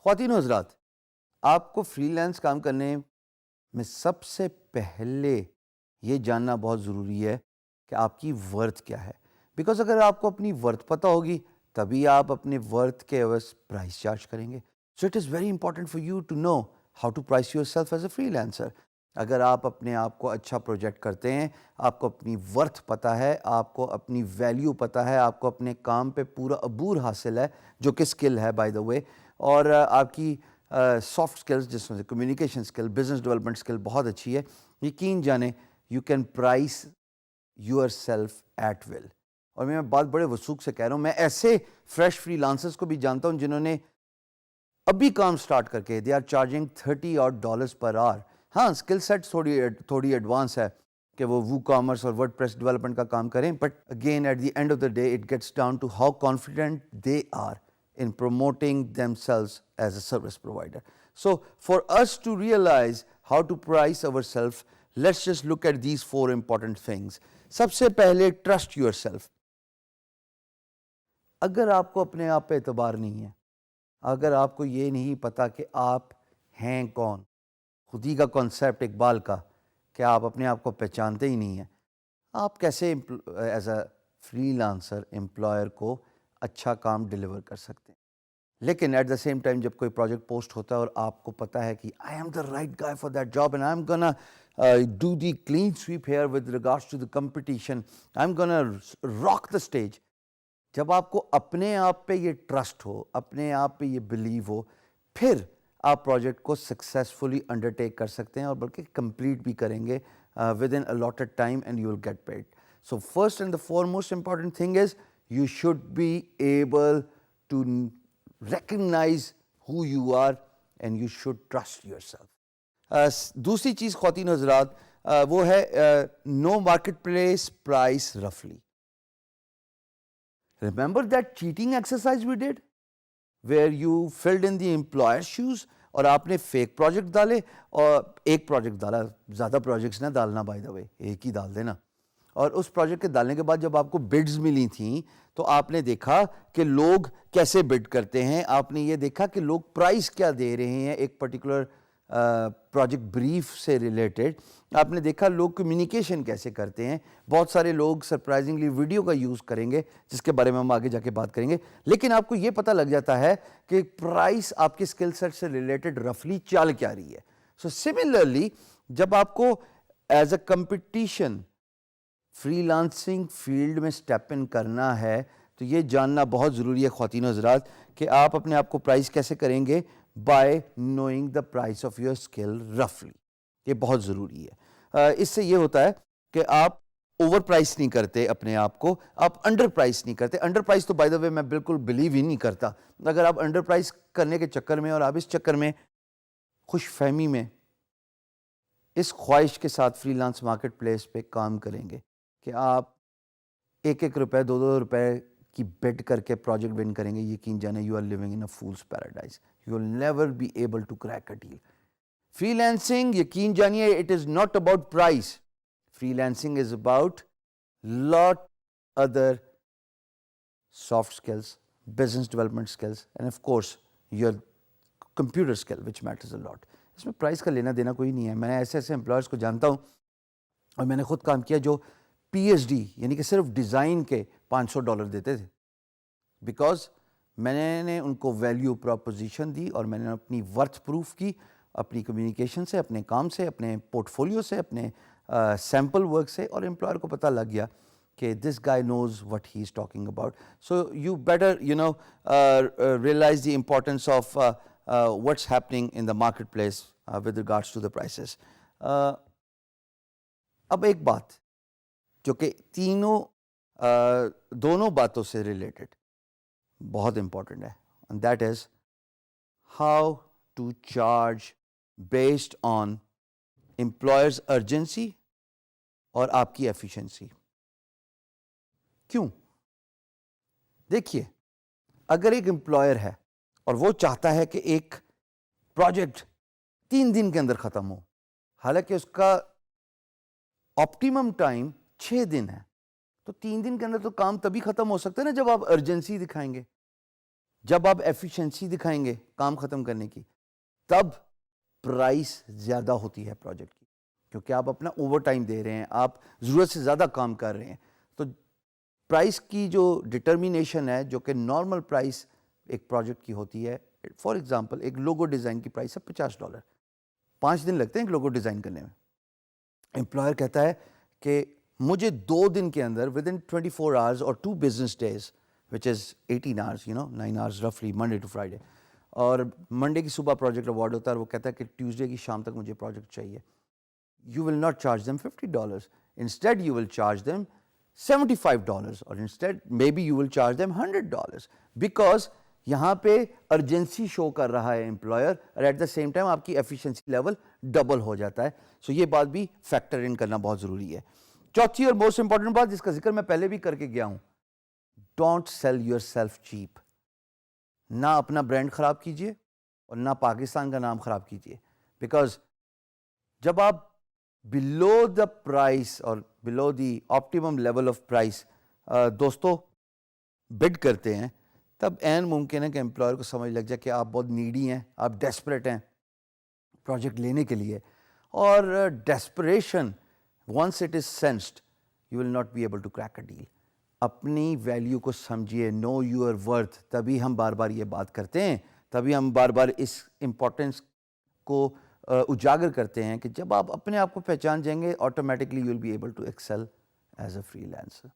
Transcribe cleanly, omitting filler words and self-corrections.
خواتین و حضرات، آپ کو فری لانس کام کرنے میں سب سے پہلے یہ جاننا بہت ضروری ہے کہ آپ کی ورتھ کیا ہے. بیکاز اگر آپ کو اپنی ورتھ پتہ ہوگی تبھی آپ اپنے ورتھ کے عوض پرائس چارج کریں گے. So it is very important for you to know how to price yourself as a freelancer. اگر آپ اپنے آپ کو اچھا پروجیکٹ کرتے ہیں، آپ کو اپنی ورتھ پتہ ہے، آپ کو اپنی ویلیو پتہ ہے، آپ کو اپنے کام پہ پورا عبور حاصل ہے جو کہ اسکل ہے بائی دا وے، اور آپ کی سافٹ اسکلز جس میں سے communication skill, business development skill بہت اچھی ہے، یقین جانیں you can price yourself at will. اور میں بات بڑے وثوق سے کہہ رہا ہوں، میں ایسے فریش فری لانسرز کو بھی جانتا ہوں جنہوں نے ابھی کام سٹارٹ کر کے دے آر چارجنگ $30 پر آور. ہاں، اسکل سیٹ تھوڑی ایڈوانس ہے کہ وہ وو کامرس اور ورڈ پریس ڈیولپمنٹ کا کام کریں، but again at the end of the day it gets down to how confident they are in promoting themselves as a service provider. So for us to realize how to price ourselves, let's just look at these 4 important things. سب سے پہلے trust yourself. اگر آپ کو اپنے آپ پہ اعتبار نہیں ہے، اگر آپ کو یہ نہیں پتا کہ آپ ہیں کون، خودی کا کانسیپٹ اقبال کا کہ آپ اپنے آپ کو پہچانتے ہی نہیں ہیں، آپ کیسے as a free lancer employer کو اچھا کام ڈیلیور کر سکتے ہیں؟ لیکن ایٹ دا سیم ٹائم جب کوئی پروجیکٹ پوسٹ ہوتا ہے اور آپ کو پتہ ہے کہ I am the right guy for that job and I am gonna do the clean sweep here with regards to the competition, I am gonna rock the stage. جب آپ کو اپنے آپ پہ یہ ٹرسٹ ہو، اپنے آپ پہ یہ بلیو ہو، پھر آپ پروجیکٹ کو سکسیزفلی انڈرٹیک کر سکتے ہیں اور بلکہ کمپلیٹ بھی کریں گے with in allotted time and you will get paid. So first and the foremost important thing is you should be able to recognize who you are and you should trust yourself. دوسری چیز خواتین حضرات وہ ہے no marketplace price roughly. Remember that cheating exercise we did where you filled in the employer's shoes اور آپ نے fake project ڈالے، اور ایک پروجیکٹ ڈالا، زیادہ پروجیکٹس نہ ڈالنا بائی دا وے، ایک ہی ڈال دینا. اور اس پروجیکٹ کے ڈالنے کے بعد جب آپ کو بڈز ملی تھیں تو آپ نے دیکھا کہ لوگ کیسے بڈ کرتے ہیں، آپ نے یہ دیکھا کہ لوگ پرائز کیا دے رہے ہیں ایک پرٹیکولر پروجیکٹ بریف سے ریلیٹڈ، آپ نے دیکھا لوگ کمیونیکیشن کیسے کرتے ہیں. بہت سارے لوگ سرپرائزنگلی ویڈیو کا یوز کریں گے جس کے بارے میں ہم آگے جا کے بات کریں گے، لیکن آپ کو یہ پتہ لگ جاتا ہے کہ پرائس آپ کے اسکل سیٹ سے ریلیٹڈ رفلی چل کیا رہی ہے. سو سملرلی جب آپ کو as a competition free lancing field میں اسٹیپ ان کرنا ہے تو یہ جاننا بہت ضروری ہے خواتین و حضرات کہ آپ اپنے آپ کو پرائز کیسے کریں گے، by knowing the price of your skill رفلی. یہ بہت ضروری ہے. اس سے یہ ہوتا ہے کہ آپ اوور پرائز نہیں کرتے اپنے آپ کو، آپ انڈر پرائز نہیں کرتے. انڈر پرائز تو بائی دا وے میں بالکل بلیو ہی نہیں کرتا. اگر آپ انڈر پرائز کرنے کے چکر میں اور آپ اس چکر میں خوش فہمی میں اس خواہش کے ساتھ فری لانس مارکیٹ پلیس پہ کام کریں گے کہ آپ 1-1 روپے 2-2 روپے کی بیڈ کر کے پروجیکٹ ون کریں گے، یقین جانے you are living in a fool's paradise. You will never be able to crack a deal. Freelancing یقین جانیے it is not about price. Freelancing is about lot other soft skills, business development skills and of course your computer skill which matters a lot. اس میں price کا لینا دینا کوئی نہیں ہے. میں ایسے امپلائرس کو جانتا ہوں اور میں نے خود کام کیا جو پی ایچ ڈی یعنی کہ صرف ڈیزائن کے $500 دیتے تھے، بیکاز میں نے ان کو ویلیو پروپوزیشن دی اور میں نے اپنی ورتھ پروف کی اپنی کمیونیکیشن سے، اپنے کام سے، اپنے پورٹ فولیو سے، اپنے سیمپل ورک سے، اور امپلائر کو پتہ لگ گیا کہ this guy knows what he is talking about. So you better realize the importance of what's happening in the marketplace with regards to the prices. اب ایک بات جو کہ دونوں باتوں سے ریلیٹڈ بہت امپورٹنٹ ہے، and that is how to charge based on employer's urgency اور آپ کی efficiency. کیوں؟ دیکھیے، اگر ایک امپلائر ہے اور وہ چاہتا ہے کہ ایک پروجیکٹ 3 دن کے اندر ختم ہو، حالانکہ اس کا آپٹیمم ٹائم 6 دن ہے، تو 3 دن کے اندر تو کام تبھی ختم ہو سکتا ہے نا جب آپ ارجنسی دکھائیں گے. جب آپ ایفیشنسی دکھائیں گے کام ختم کرنے کی تب پرائس زیادہ ہوتی ہے پروجیکٹ کی, کیونکہ آپ اپنا اوور ٹائم دے رہے ہیں, آپ ضرورت سے زیادہ کام کر رہے ہیں. تو پرائس کی جو ڈٹرمینیشن ہے, جو کہ نارمل پرائس ایک پروجیکٹ کی ہوتی ہے, فار ایگزامپل ایک لوگو ڈیزائن کی پرائس ہے $50, 5 دن لگتے ہیں ایک لوگو ڈیزائن کرنے میں. امپلائر کہتا ہے کہ مجھے 2 دن کے اندر ود ان 24 hours اور 2 business days which is 18 hours, 9 hours roughly Monday to Friday, اور منڈے کی صبح پروجیکٹ اوارڈ ہوتا ہے, اور وہ کہتا ہے کہ ٹیوزڈے کی شام تک مجھے پروجیکٹ چاہیے. You will not charge them $50. Instead, you will charge them $75, or instead, maybe you will charge them $100, because یہاں پہ ارجنسی شو کر رہا ہے امپلائر, اور ایٹ دا سیم ٹائم آپ کی ایفیشنسی لیول ڈبل ہو جاتا ہے. سو یہ بات بھی فیکٹر ان کرنا بہت ضروری ہے. چوتھی اور موسٹ امپورٹنٹ بات, جس کا ذکر میں پہلے بھی کر کے گیا ہوں, don't sell your self cheap. نہ اپنا برانڈ خراب کیجیے اور نہ پاکستان کا نام خراب کیجیے, بیکاز جب آپ below the price اور below the optimum level of price دوستو بڈ کرتے ہیں, تب عین ممکن ہے کہ امپلائر کو سمجھ لگ جائے کہ آپ بہت نیڈی ہیں, آپ ڈیسپریٹ ہیں پروجیکٹ لینے کے لیے. اور desperation once it is sensed, you will not be able to crack a deal. اپنی ویلیو کو سمجھیے, know your worth. تبھی ہم بار بار یہ بات کرتے ہیں, تبھی ہم بار بار اس امپورٹنس کو اجاگر کرتے ہیں کہ جب آپ اپنے آپ کو پہچان جائیں گے, automatically you will be able to excel as a free lancer.